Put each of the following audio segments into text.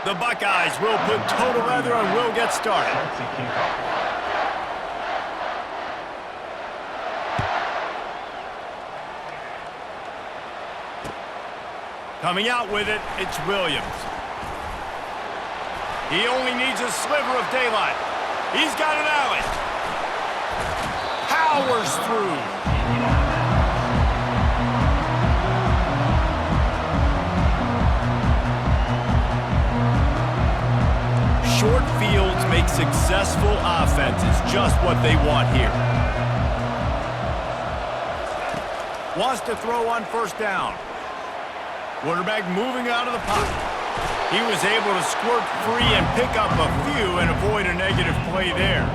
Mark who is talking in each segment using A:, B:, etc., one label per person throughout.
A: The Buckeyes will put toe to leather and will get started. Coming out with it, it's Williams. He only needs a sliver of daylight. He's got an alley. Powers through. Short fields make successful offenses just what they want here. Wants to throw on first down. Quarterback moving out of the pocket. He was able to squirt free and pick up a few and avoid a negative play there.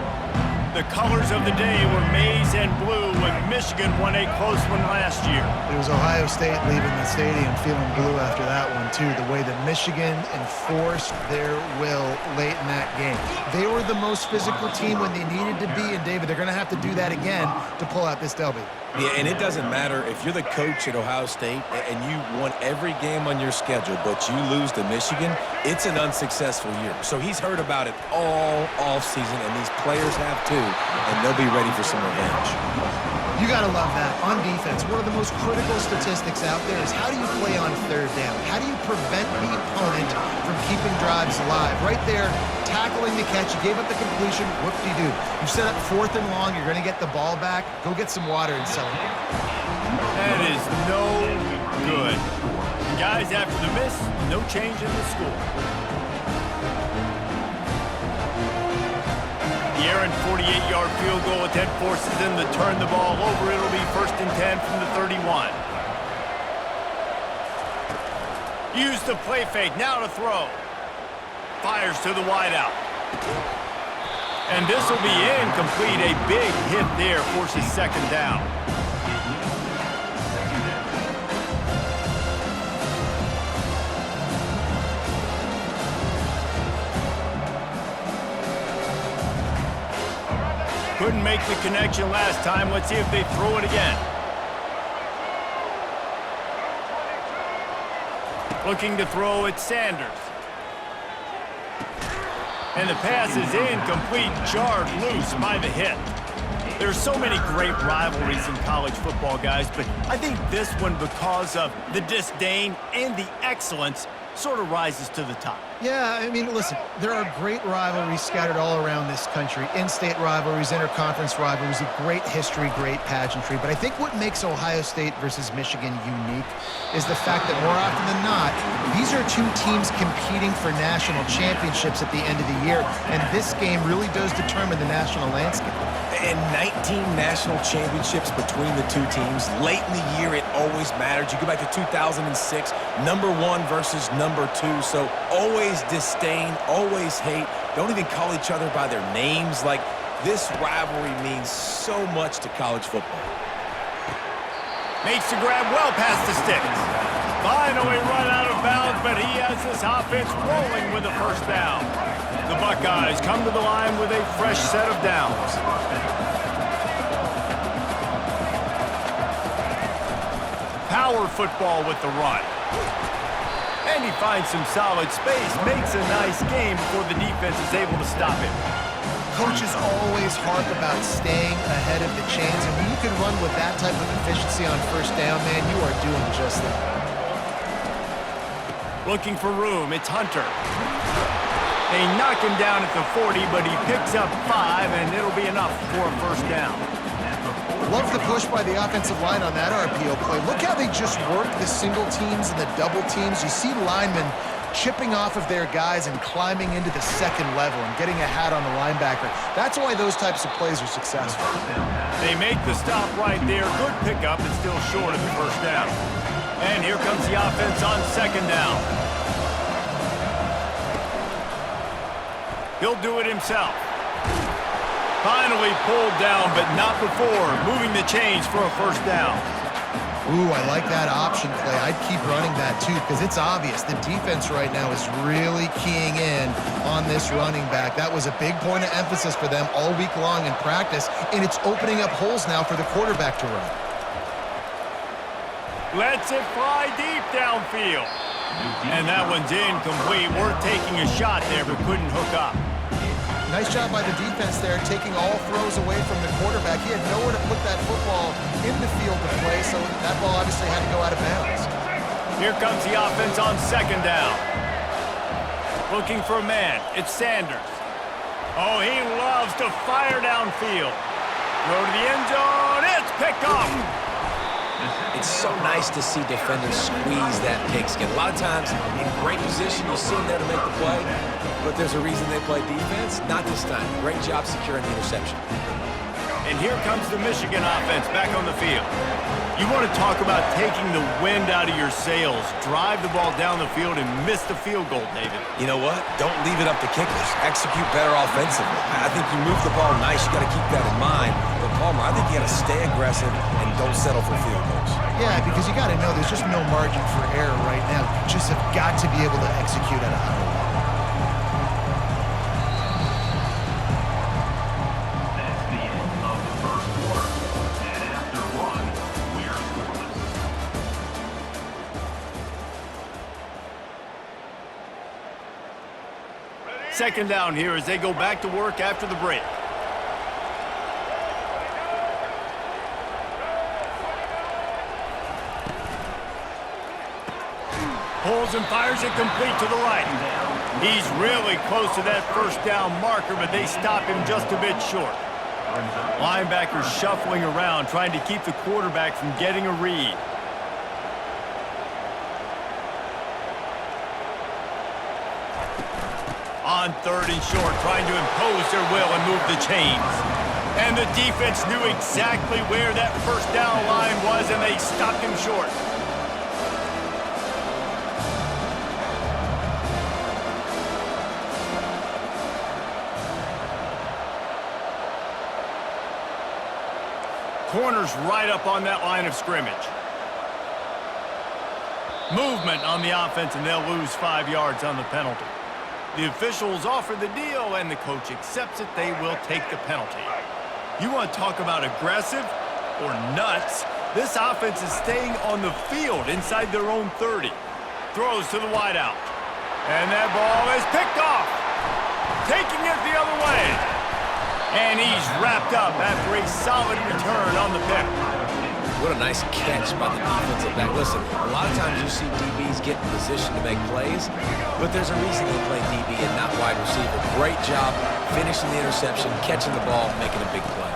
A: The colors of the day were maize and blue when Michigan won a close one last year.
B: It was Ohio State leaving the stadium feeling blue after that one, too. The way that Michigan enforced their will late in that game. They were the most physical team when they needed to be, and, David, they're going to have to do that again to pull out this W.
C: Yeah, and it doesn't matter if you're the coach at Ohio State and you won every game on your schedule, but you lose to Michigan, it's an unsuccessful year. So he's heard about it all offseason, and these players have too, and they'll be ready for some revenge.
B: You got to love that. On defense, one of the most critical statistics out there is how do you play on third down? How do you prevent the opponent from keeping drives alive? Right there, tackling the catch. You gave up the completion. Whoop-de-doo. You set up 4th and long. You're going to get the ball back. Go get some water and celebrate.
A: That is no good. Guys, after the miss, no change in the score. The errant 48-yard field goal attempt forces them to turn the ball over. It'll be 1st and 10 from the 31. Use the play fake. Now to throw. Fires to the wideout. And this will be incomplete. A big hit there forces 2nd down. Couldn't make the connection last time. Let's see if they throw it again. Looking to throw at Sanders. And the pass is incomplete, jarred loose by the hit. There's so many great rivalries in college football, guys, but I think this one, because of the disdain and the excellence, sort of rises to the top.
B: Yeah, I mean, listen, there are great rivalries scattered all around this country. In-state rivalries, interconference rivalries, a great history, great pageantry. But I think what makes Ohio State versus Michigan unique is the fact that more often than not, these are two teams competing for national championships at the end of the year. And this game really does determine the national landscape.
C: And 19 national championships between the two teams. Late in the year, it always mattered. You go back to 2006, number 1 versus number 2. So always disdain, always hate. Don't even call each other by their names. Like, this rivalry means so much to college football.
A: Makes the grab well past the sticks. Finally run out of bounds, but he has this offense rolling with a 1st down. The Buckeyes come to the line with a fresh set of downs. Power football with the run. And he finds some solid space, makes a nice game before the defense is able to stop him.
B: Coaches always harp about staying ahead of the chains, and when you can run with that type of efficiency on 1st down, man, you are doing just that.
A: Looking for room, it's Hunter. They knock him down at the 40, but he picks up 5, and it'll be enough for a 1st down.
B: Love the push by the offensive line on that RPO play. Look how they just work the single teams and the double teams. You see linemen chipping off of their guys and climbing into the 2nd level and getting a hat on the linebacker. That's why those types of plays are successful.
A: They make the stop right there. Good pickup, and still short of the 1st down. And here comes the offense on 2nd down. He'll do it himself. Finally pulled down, but not before moving the chains for a 1st down.
B: Ooh, I like that option play. I'd keep running that too, because it's obvious the defense right now is really keying in on this running back. That was a big point of emphasis for them all week long in practice, and it's opening up holes now for the quarterback to run.
A: Lets it fly deep downfield. And that one's incomplete. Worth taking a shot there, but couldn't hook up.
B: Nice job by the defense there, taking all throws away from the quarterback. He had nowhere to put that football in the field to play, so that ball obviously had to go out of bounds.
A: Here comes the offense on second down. Looking for a man. It's Sanders. Oh, he loves to fire downfield. Throw to the end zone. It's picked off.
C: It's so nice to see defenders squeeze that pigskin. A lot of times, in great position, you see them there to make the play, but there's a reason they play defense. Not this time. Great job securing the interception.
A: And here comes the Michigan offense back on the field. You want to talk about taking the wind out of your sails. Drive the ball down the field and miss the field goal, David.
C: You know what? Don't leave it up to kickers. Execute better offensively. I think you move the ball nice. You got to keep that in mind. But Palmer, I think you got to stay aggressive and don't settle for field goals.
B: Yeah, because you got to know there's just no margin for error right now. You just have got to be able to execute at a high level.
A: Second down here as they go back to work after the break. Pulls and fires it complete to the right. He's really close to that first down marker, but they stop him just a bit short. Linebackers shuffling around, trying to keep the quarterback from getting a read. On third and short, trying to impose their will and move the chains. And the defense knew exactly where that first down line was, and they stopped him short. Corners right up on that line of scrimmage. Movement on the offense, and they'll lose 5 yards on the penalty. The officials offer the deal, and the coach accepts it. They will take the penalty. You want to talk about aggressive or nuts? This offense is staying on the field inside their own 30. Throws to the wideout. And that ball is picked off. Taking it the other way. And he's wrapped up after a solid return on the pick.
C: What a nice catch by the defensive back. Listen, a lot of times you see DBs get in position to make plays, but there's a reason they play DB and not wide receiver. Great job finishing the interception, catching the ball, making a big play.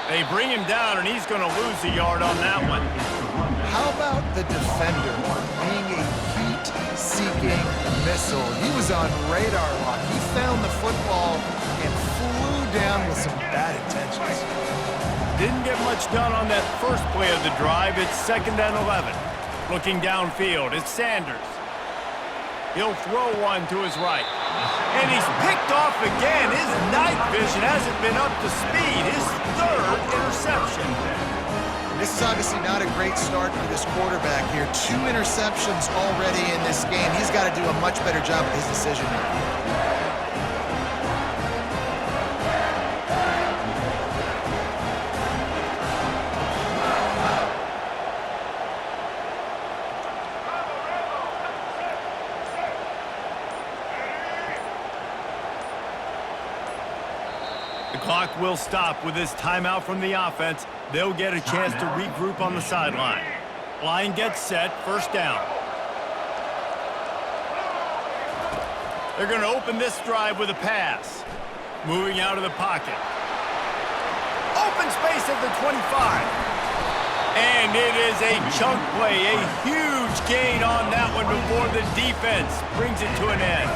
A: They bring him down, and he's going to lose a yard on that one.
B: How about the defender being a heat-seeking missile? He was on radar lock. He found the football and flew down with some bad intentions.
A: Didn't get much done on that first play of the drive. It's 2nd and 11. Looking downfield, it's Sanders. He'll throw one to his right. And he's picked off again. His night vision hasn't been up to speed. His 3rd interception.
B: This is obviously not a great start for this quarterback here. 2 interceptions already in this game. He's got to do a much better job with his decision-making.
A: The clock will stop with this timeout from the offense. They'll get a chance to regroup on the sideline. Line gets set, first down. They're going to open this drive with a pass. Moving out of the pocket. Open space at the 25. And it is a chunk play, a huge gain on that one before the defense brings it to an end.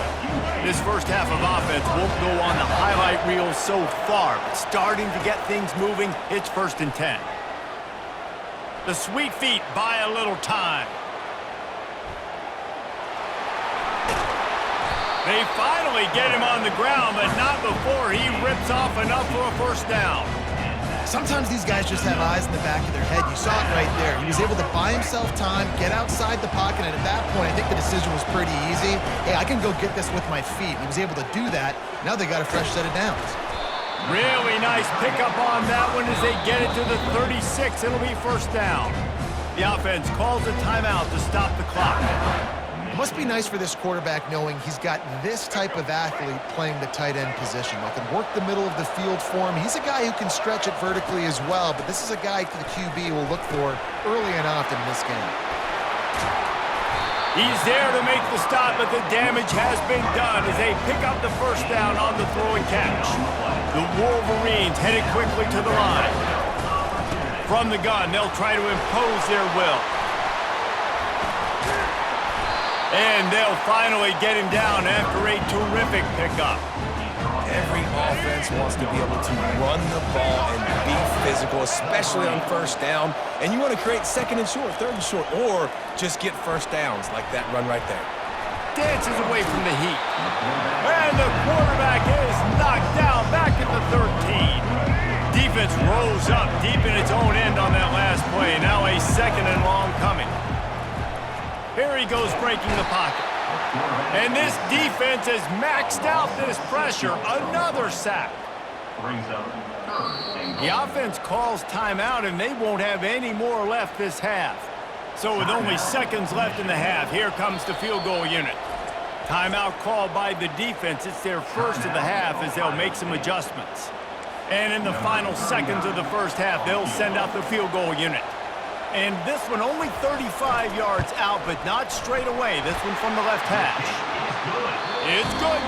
A: This first half of offense won't go on the highlight reel so far, but starting to get things moving, it's 1st and 10. The sweet feet buy a little time. They finally get him on the ground, but not before he rips off enough for a first down.
B: Sometimes these guys just have eyes in the back of their head. You saw it right there. He was able to buy himself time, get outside the pocket, and at that point, I think the decision was pretty easy. Hey, I can go get this with my feet. He was able to do that. Now they got a fresh set of downs.
A: Really nice pickup on that one as they get it to the 36. It'll be first down. The offense calls a timeout to stop the clock.
B: It must be nice for this quarterback knowing he's got this type of athlete playing the tight end position. That can work the middle of the field for him. He's a guy who can stretch it vertically as well, but this is a guy the QB will look for early and often in this game.
A: He's there to make the stop, but the damage has been done as they pick up the first down on the throw and catch. The Wolverines headed quickly to the line. From the gun, they'll try to impose their will. And they'll finally get him down after a terrific pickup.
C: Every offense wants to be able to run the ball and be physical, especially on first down. And you want to create second and short, third and short, or just get first downs like that run right there.
A: Dances away from the heat. And the quarterback is knocked down back at the 13. Defense rolls up deep in its own end on that last play. Now a second and long coming. Here he goes breaking the pocket. And this defense has maxed out this pressure. Another sack. The offense calls timeout, and they won't have any more left this half. So with only seconds left in the half, here comes the field goal unit. Timeout called by the defense. It's their first of the half as they'll make some adjustments. And in the final seconds of the first half, they'll send out the field goal unit. And this one only 35 yards out, but not straight away. This one from the left hash. It's good.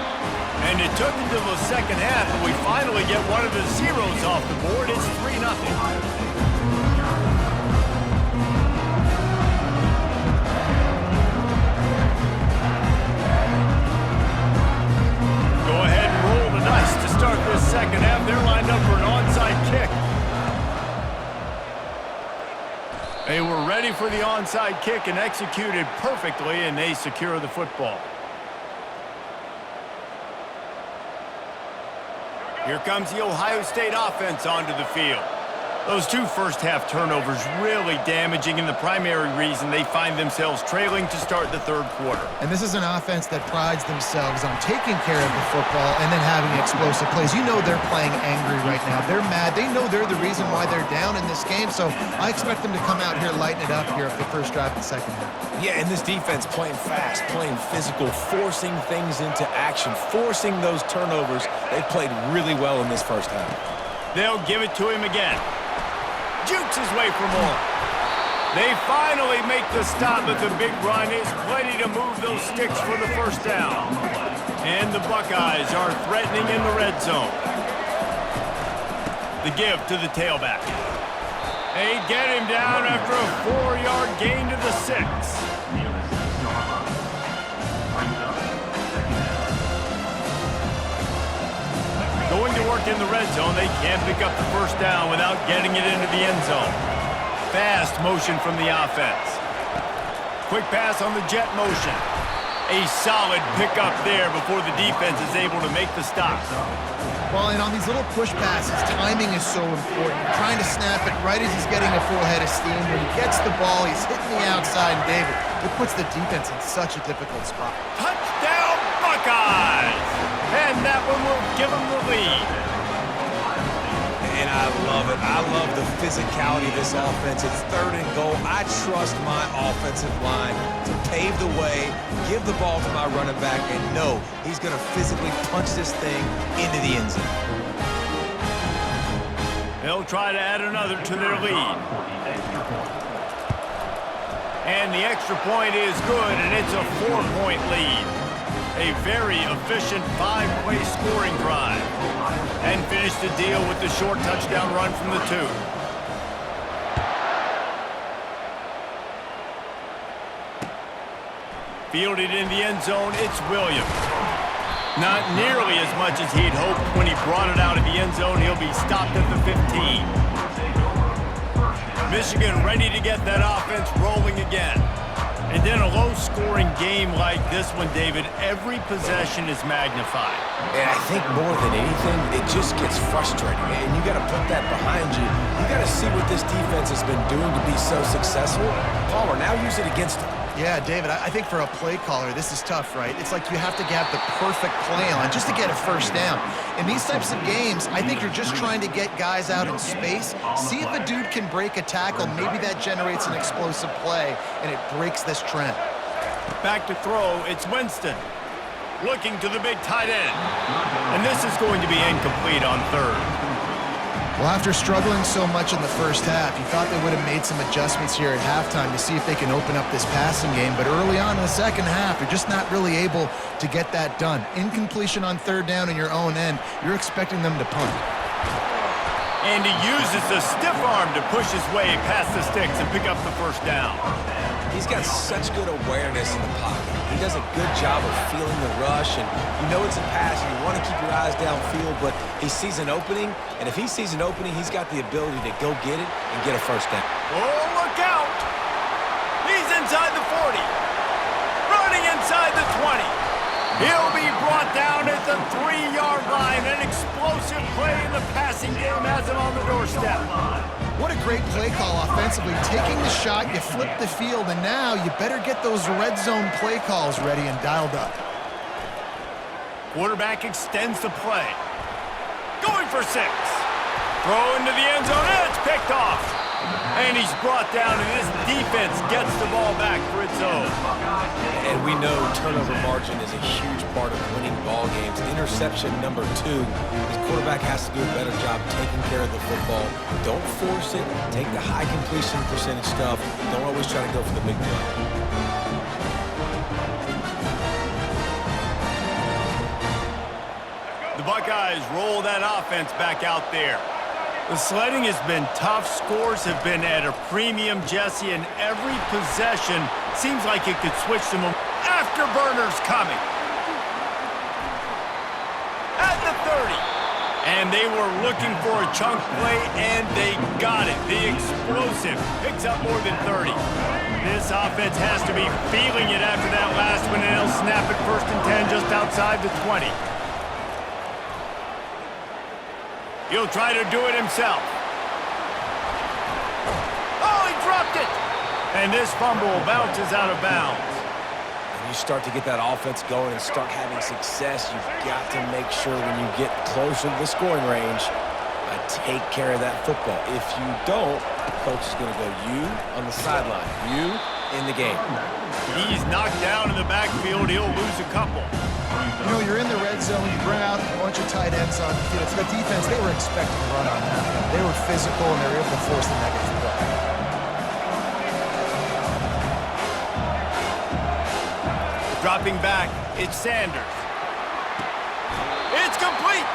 A: And it took until the second half, but we finally get one of the zeros off the board. It's 3-0. Go ahead and roll the dice to start this second half. They're lined up for an onside kick. They were ready for the onside kick and executed perfectly, and they secure the football. Here comes the Ohio State offense onto the field. Those two first-half turnovers really damaging, and the primary reason they find themselves trailing to start the third quarter.
B: And this is an offense that prides themselves on taking care of the football and then having explosive plays. You know they're playing angry right now. They're mad. They know they're the reason why they're down in this game, so I expect them to come out here, lighten it up here for the first drive of the second half.
C: Yeah, and this defense playing fast, playing physical, forcing things into action, forcing those turnovers. They've played really well in this first half.
A: They'll give it to him again. Jukes his way for more. They finally make the stop, but the big run is plenty to move those sticks for the first down. And the Buckeyes are threatening in the red zone. The give to the tailback. They get him down after a 4-yard gain to the 6. Going to work in the red zone, they can't pick up the first down without getting it into the end zone. Fast motion from the offense. Quick pass on the jet motion. A solid pickup there before the defense is able to make the stop.
B: Well, and on these little push passes, timing is so important. You're trying to snap it right as he's getting a full head of steam. When he gets the ball, he's hitting the outside, and David, it puts the defense in such a difficult spot.
A: Touchdown, Buckeyes! And that one will give them the lead.
C: And I love it. I love the physicality of this offense. It's third and goal. I trust my offensive line to pave the way, give the ball to my running back, and know he's going to physically punch this thing into the end zone.
A: They'll try to add another to their lead. And the extra point is good, and it's a 4-point lead. A very efficient 5-play scoring drive. And finish the deal with the short touchdown run from the 2. Fielded in the end zone, it's Williams. Not nearly as much as he'd hoped when he brought it out of the end zone. He'll be stopped at the 15. Michigan ready to get that offense rolling again. And in a low-scoring game like this one, David, every possession is magnified.
C: And I think more than anything, it just gets frustrating. And you got to put that behind you. You got to see what this defense has been doing to be so successful. Palmer, now use it against them.
B: Yeah, David, I think for a play caller, this is tough, right? It's like you have to have the perfect play on just to get a first down. In these types of games, I think you're just trying to get guys out in space, see if a dude can break a tackle. Maybe that generates an explosive play, and it breaks this trend.
A: Back to throw, it's Winston. Looking to the big tight end. And this is going to be incomplete on third.
B: Well, after struggling so much in the first half, you thought they would have made some adjustments here at halftime to see if they can open up this passing game. But early on in the second half, you're just not really able to get that done. Incompletion on third down in your own end, you're expecting them to punt.
A: And he uses the stiff arm to push his way past the sticks and pick up the first down.
C: He's got such good awareness in the pocket. He does a good job of feeling the rush, and you know it's a pass, and you want to keep your eyes downfield, but he sees an opening, and if he sees an opening, he's got the ability to go get it and get a first down.
A: Oh, look out! He's inside the 40. Running inside the 20. He'll be brought down at the 3-yard line. An explosive play in the passing game has him on the doorstep.
B: What a great play call offensively. Taking the shot, you flip the field, and now you better get those red zone play calls ready and dialed up.
A: Quarterback extends the play. Going for 6. Throw into the end zone, and it's picked off. And he's brought down, and this defense gets the ball back for its own.
C: And we know turnover margin is a huge part of winning ball games. Interception number 2. His quarterback has to do a better job taking care of the football. Don't force it. Take the high completion percentage stuff. Don't always try to go for the big play.
A: The Buckeyes roll that offense back out there. The sledding has been tough. Scores have been at a premium, Jesse, and every possession seems like it could switch them. Afterburners coming. At the 30. And they were looking for a chunk play, and they got it. The explosive picks up more than 30. This offense has to be feeling it after that last one, and they'll snap it 1st and 10 just outside the 20. He'll try to do it himself. Oh, he dropped it! And this fumble bounces out of bounds.
C: When you start to get that offense going and start having success, you've got to make sure when you get closer to the scoring range, take care of that football. If you don't, coach is going to go you on the sideline, you in the game.
A: He's knocked down in the backfield. He'll lose a couple.
B: You know, you're in the red zone, you bring out a bunch of tight ends on the field. The defense, they were expecting to run on that. They were physical, and they were able to force the negative play.
A: Dropping back, it's Sanders. It's complete!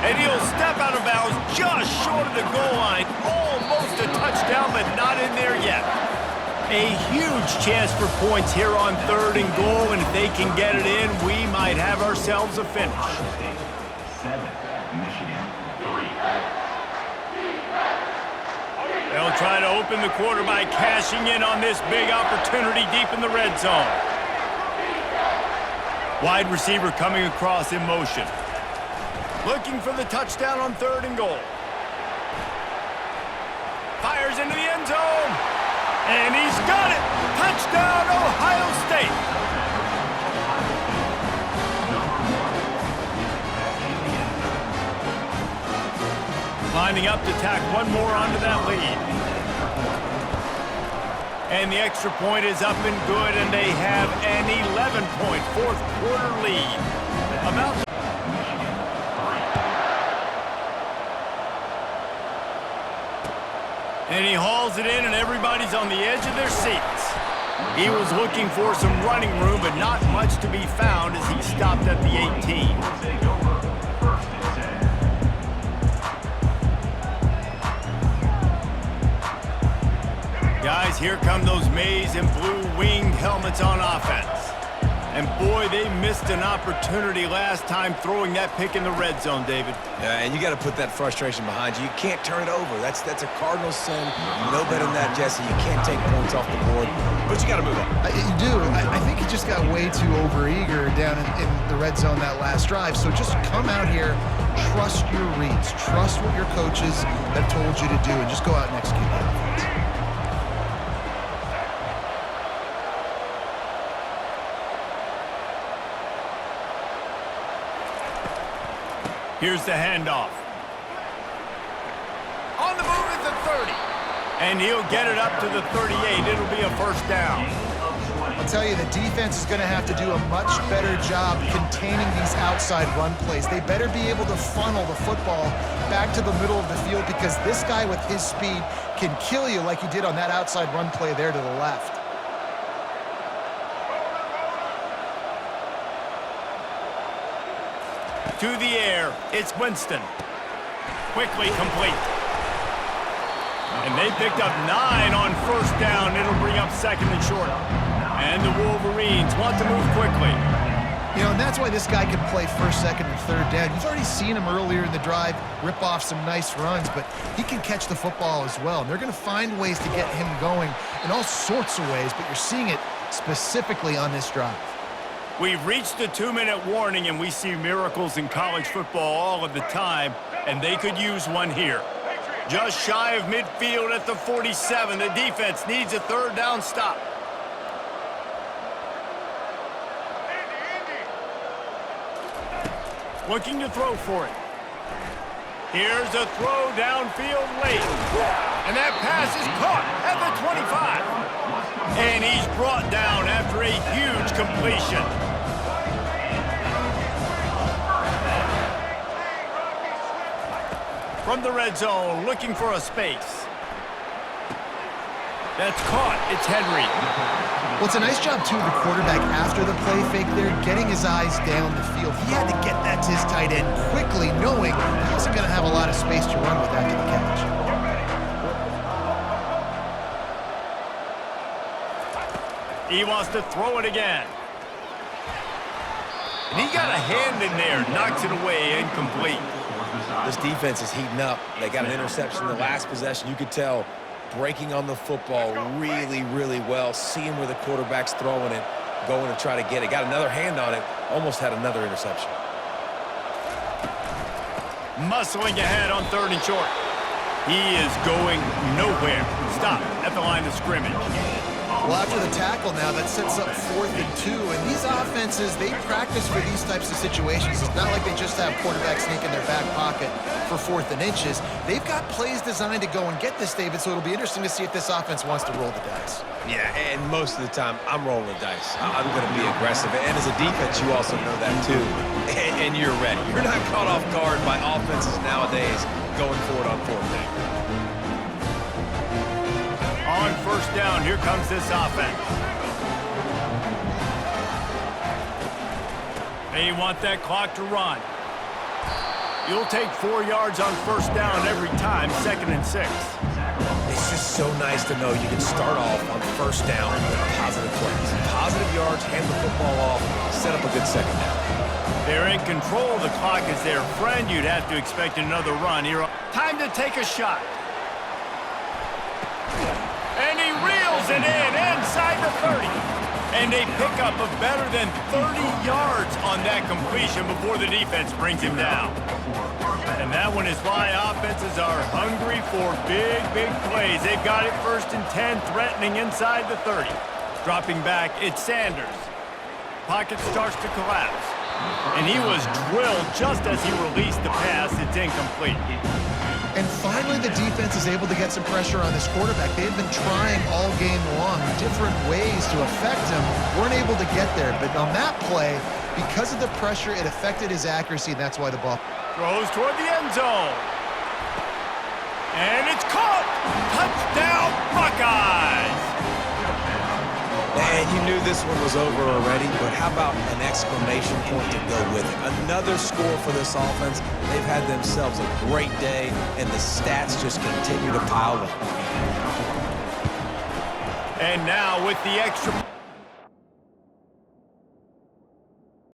A: And he'll step out of bounds just short of the goal line. Almost a touchdown, but not in there yet. A huge chance for points here on 3rd and goal, and if they can get it in, we might have ourselves a finish. They'll try to open the quarter by cashing in on this big opportunity deep in the red zone. Wide receiver coming across in motion. Looking for the touchdown on 3rd and goal. Fires into the end zone. And he's got it! Touchdown, Ohio State! Lining up to tack one more onto that lead. And the extra point is up and good, and they have an 11-point 4th-quarter lead. About to and he hauls it in, and everybody's on the edge of their seats. He was looking for some running room, but not much to be found as he stopped at the 18. Guys, here come those maize and blue winged helmets on offense. And boy, they missed an opportunity last time throwing that pick in the red zone, David.
C: Yeah, and you got to put that frustration behind you. You can't turn it over. That's a cardinal sin. You know better than that, Jesse. You can't take points off the board, but you got to move on.
B: You do. I think he just got way too overeager down in the red zone that last drive. So just come out here, trust your reads, trust what your coaches have told you to do, and just go out and execute that offense.
A: Here's the handoff. On the move is the 30. And he'll get it up to the 38. It'll be a first down.
B: I'll tell you, the defense is going to have to do a much better job containing these outside run plays. They better be able to funnel the football back to the middle of the field, because this guy with his speed can kill you like he did on that outside run play there to the left.
A: To the air, it's Winston. Quickly complete. And they picked up 9 on first down. It'll bring up second and short. And the Wolverines want to move quickly.
B: You know, and that's why this guy can play first, second, and third down. You've already seen him earlier in the drive rip off some nice runs, but he can catch the football as well. And they're going to find ways to get him going in all sorts of ways, but you're seeing it specifically on this drive.
A: We've reached the 2-minute warning, and we see miracles in college football all of the time, and they could use one here. Just shy of midfield at the 47. The defense needs a third down stop. Looking to throw for it. Here's a throw downfield late. And that pass is caught at the 25. And he's brought down after a huge completion. From the red zone, looking for a space. That's caught. It's Henry.
B: Well, it's a nice job, too, of the quarterback after the play fake there, getting his eyes down the field. He had to get that to his tight end quickly, knowing he wasn't going to have a lot of space to run with after the catch.
A: He wants to throw it again. And he got a hand in there, knocks it away, incomplete.
C: This defense is heating up. They got an interception in the last possession. You could tell breaking on the football really, really well, seeing where the quarterback's throwing it, going to try to get it. Got another hand on it, almost had another interception.
A: Muscling ahead on third and short. He is going nowhere. Stop at the line of scrimmage.
B: Well, after the tackle now, that sets up 4th and 2. And these offenses, they practice for these types of situations. It's not like they just have quarterbacks sneak in their back pocket for 4th and inches. They've got plays designed to go and get this, David, so it'll be interesting to see if this offense wants to roll the dice.
C: Yeah, and most of the time, I'm rolling the dice. I'm going to be aggressive. And as a defense, you also know that, too. And you're ready. You're not caught off guard by offenses nowadays going for it on 4th down.
A: On first down, here comes this offense. They want that clock to run. You'll take 4 yards on first down every time, 2nd and 6.
C: It's just so nice to know you can start off on first down with positive plays. Positive yards, hand the football off, set up a good second down.
A: They're in control. The clock is their friend. You'd have to expect another run here. Time to take a shot. And he reels it in inside the 30. And a pickup of better than 30 yards on that completion before the defense brings him down. And that one is why offenses are hungry for big, big plays. They've got it 1st and 10, threatening inside the 30. Dropping back, it's Sanders. Pocket starts to collapse. And he was drilled just as he released the pass. It's incomplete.
B: And finally, the defense is able to get some pressure on this quarterback. They had been trying all game long different ways to affect him. Weren't able to get there. But on that play, because of the pressure, it affected his accuracy, and that's why the ball
A: Throws toward the end zone. And it's caught. Touchdown, Buckeyes.
C: And you knew this one was over already, but how about an exclamation point to go with it? Another score for this offense. They've had themselves a great day, and the stats just continue to pile up.
A: And now with the extra